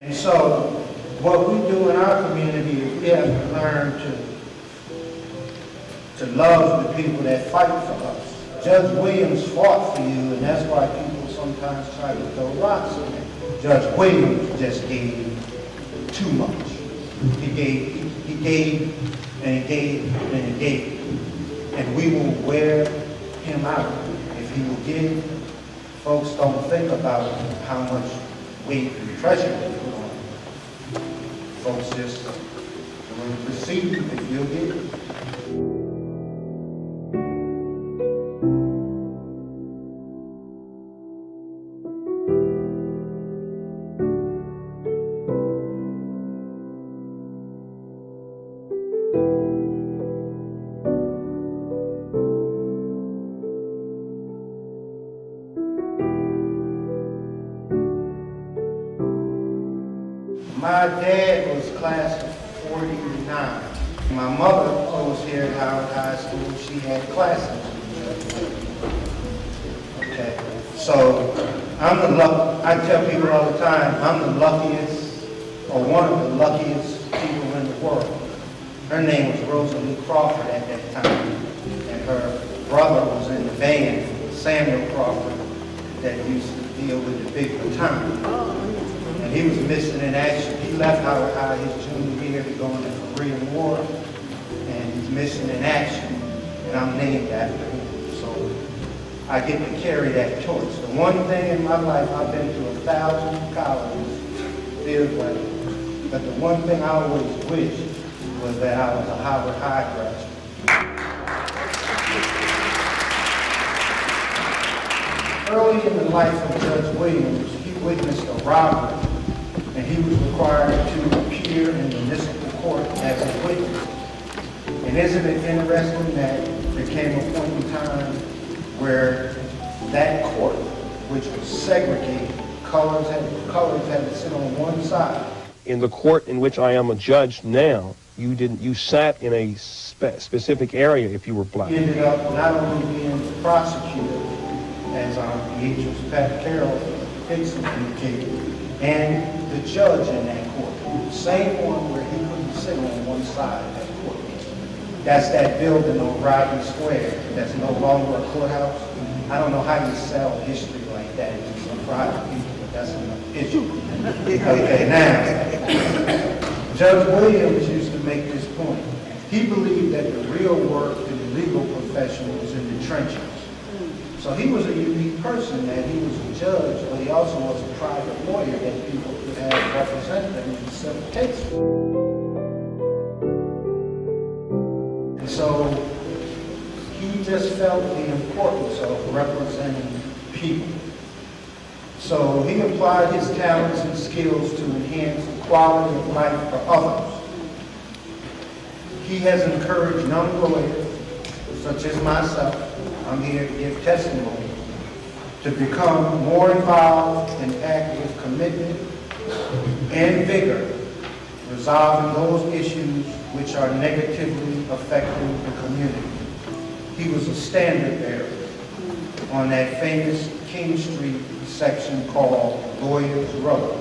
And so what we do in our community is we have to learn to love the people that fight for us. Judge Williams fought for you, and that's why people sometimes try to throw rocks at him. Judge Williams just gave too much. He gave, and he gave, and he gave. And we will wear him out if he will give. Folks don't think about how much weight and pressure they put on him. Folks just will receive if you'll give. My dad was class of 49. My mother, who was here at Howard High School, she had classes. Okay, so I tell people all the time, I'm the luckiest, or one of the luckiest people in the world. Her name was Rosalie Crawford at that time, and her brother was in the band, Samuel Crawford, that used to deal with the big baton. And he was missing in action. He left Howard High his junior year to go in the Korean War, and he's missing in action, and I'm named after him. So I get to carry that torch. The one thing in my life, I've been to 1,000 colleges, feels like it. But the one thing I always wished was that I was a Howard High graduate. Early in the life of Judge Williams, he witnessed a robbery, and he was required to appear in municipal court as a witness. And isn't it interesting that there came a point in time where that court, which was segregated, colors had to sit on one side. In the court in which I am a judge now, you sat in a specific area if you were black. He ended up not only being the prosecutor, as Beatrice Pat Carroll Dixon indicated, and the judge in that court, the same one where he couldn't sit on one side of that court. That's that building on Rodney Square that's no longer a courthouse. I don't know how you sell history like that to some private people, but that's another issue. Okay, now, Judge Williams used to make this point. He believed that the real work in the legal profession was in the trenches. So he was a unique person, that he was a judge, but he also was a private lawyer that people could have represent them in civil cases. And so he just felt the importance of representing people. So he applied his talents and skills to enhance the quality of life for others. He has encouraged young lawyers, such as myself, I'm here to give testimony, to become more involved and act with commitment and vigor, resolving those issues which are negatively affecting the community. He was a standard bearer on that famous King Street section called Lawyers Row.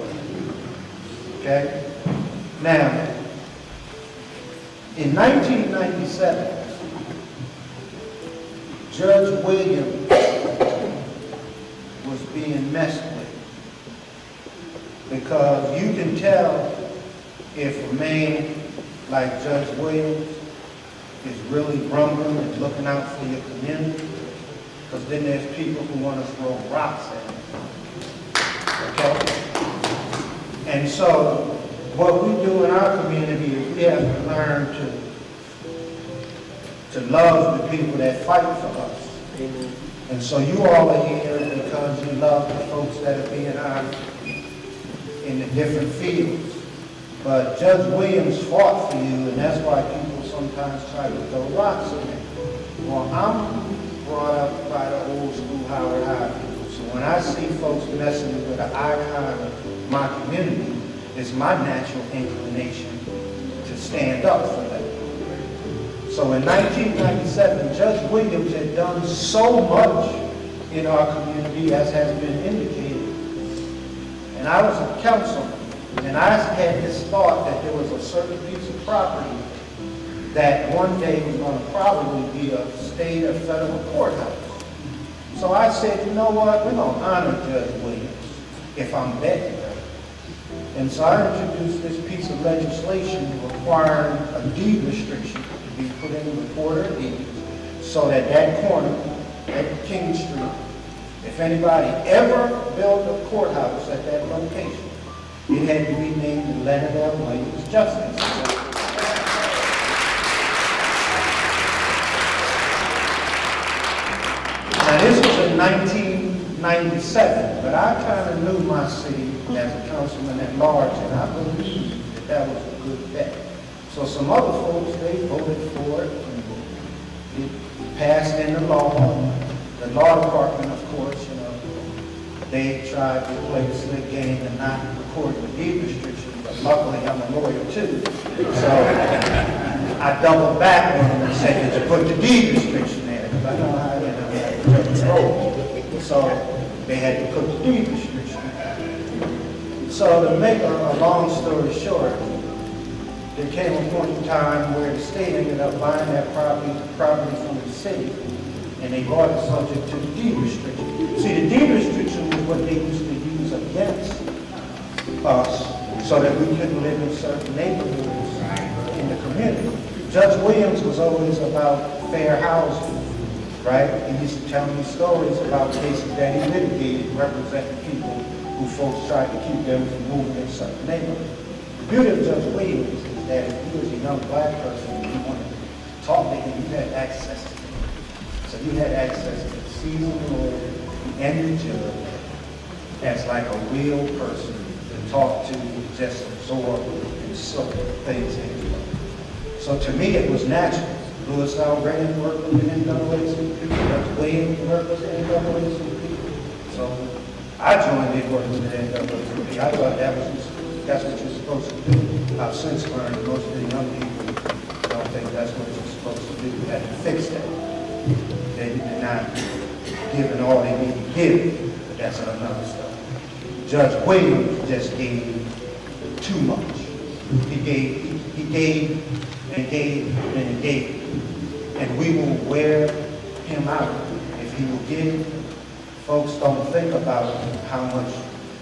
Okay? Now, in 1997, Judge Williams was being messed with, because you can tell if a man like Judge Williams is really grumbling and looking out for your community, because then there's people who want to throw rocks at him. Okay? And so what we do in our community is we have to learn to love the people that fight for us. Amen. And so you all are here because you love the folks that are being honored in the different fields. But Judge Williams fought for you, and that's why people sometimes try to throw rocks at him. Well, I'm brought up by the old school Howard High people. So when I see folks messing with an icon of my community, it's my natural inclination to stand up for them. So in 1997, Judge Williams had done so much in our community, as has been indicated. And I was a councilman And I had this thought that there was a certain piece of property that one day was going to probably be a state or federal courthouse. So I said, you know what, we're going to honor Judge Williams if I'm betting her. And so I introduced this piece of legislation requiring a deed restriction to be put in the recorder of deeds, so that that corner at King Street, if anybody ever built a courthouse at that location, it had to be named Leonard L. Williams Justice. Now this was in 1997, but I kind of knew my city as a councilman at large, and I believed that that was a good bet. So some other folks, they voted for it, and it passed into law. The law department, of course, you know, they tried to play the slick game and not record the deed restriction, but luckily I'm a lawyer too. So I doubled back on them and said, did you put the deed restriction there? Because I know how to roll. So they had to put the deed restriction. So to make a long story short, there came a point in time where the state ended up buying that property from the city, and they bought it subject to the deed restriction. See, the deed restriction was what they used to use against us so that we couldn't live in certain neighborhoods in the community. Judge Williams was always about fair housing, right? He used to tell me stories about cases that he litigated representing people who folks tried to keep them from moving in certain neighborhoods. The beauty of Judge Williams is that if he was a young black person and you wanted to talk to him, you had access to him. So you had access to the seasoned lawyer and the judge as like a real person to talk to, just absorb and soak things in. So to me it was natural. Louis Algrand worked with the NAACP, Judge Williams worked with the NAACP. So I joined in working with the NAACP. I thought that's what you're supposed to do. I've since learned most of the young people don't think that's what you're supposed to do. You have to fix that. They're not giving all they need to give, but that's another stuff. Judge Williams just gave too much. He gave and gave. And we will wear him out if he will give. Folks don't think about how much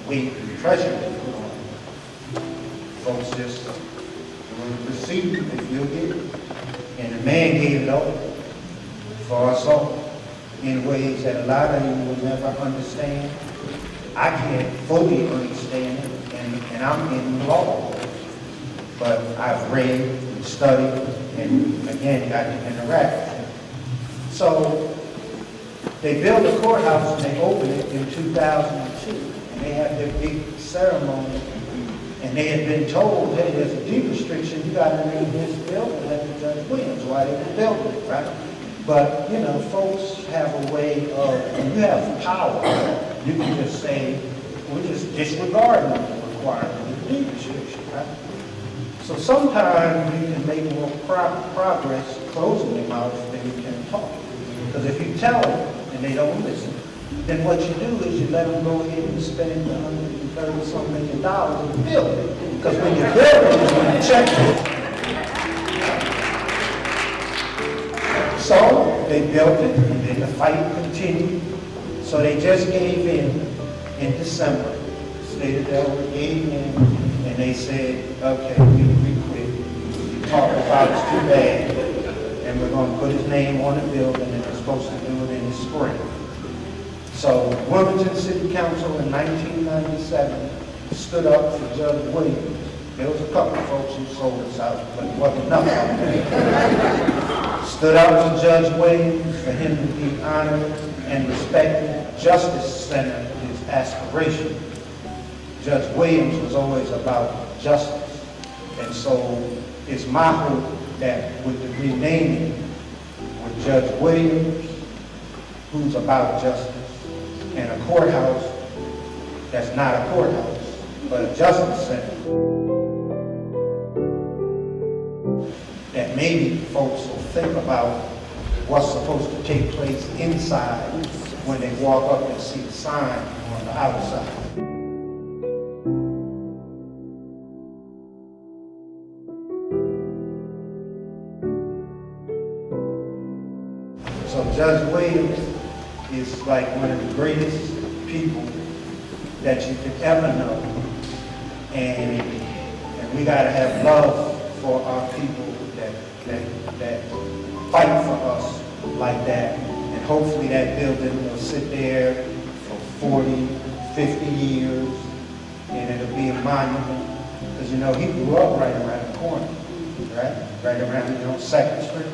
weight and pressure they put on him. Folks just will receive if you'll give it. And the man gave it up for us all in ways that a lot of you will never understand. I can't fully understand it, and I'm in law. But I've read and studied and again got to interact with him. So they built a courthouse and they opened it in 2002. And they had their big ceremony. And they had been told, hey, there's a deed restriction, you got to name this building after Judge Williams, why they were building it, right? But, you know, folks have a way of, when you have power, you can just say, we're just disregarding the requirement of the deed restriction, right? So sometimes you can make more progress closing their mouth than you can talk. Because if you tell them and they don't listen, then what you do is you let them go ahead and spend $130-some million and build it. Because when you build it, it's when you check it. So they built it, and then the fight continued. So they just gave in December. The state of Delaware gave in, and they said, okay, we quit. You talk about it's too bad, and we're going to put his name on the building, and they're supposed to do it in the spring. So Wilmington City Council in 1997 stood up for Judge Williams. There was a couple of folks who sold us out, but it wasn't enough. Stood up for Judge Williams, for him to be honored and respected. Justice Center, his aspiration. Judge Williams was always about justice. And so it's my hope that with the renaming, with Judge Williams, who's about justice, and a courthouse that's not a courthouse, but a justice center, that maybe folks will think about what's supposed to take place inside when they walk up and see the sign on the outside. Judge Williams is like one of the greatest people that you could ever know. And we gotta have love for our people that fight for us like that. And hopefully that building will sit there for 40, 50 years, and it'll be a monument. Because, you know, he grew up right around the corner, right? Right around, 2nd Street,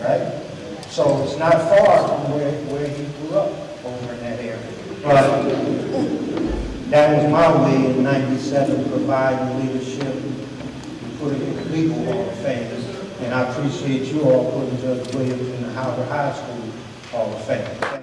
right? So it's not far from where he grew up, over in that area. But that was my way in '97, providing leadership and putting in the legal Hall of Fame. And I appreciate you all putting Judge Williams in the Howard High School Hall of Fame.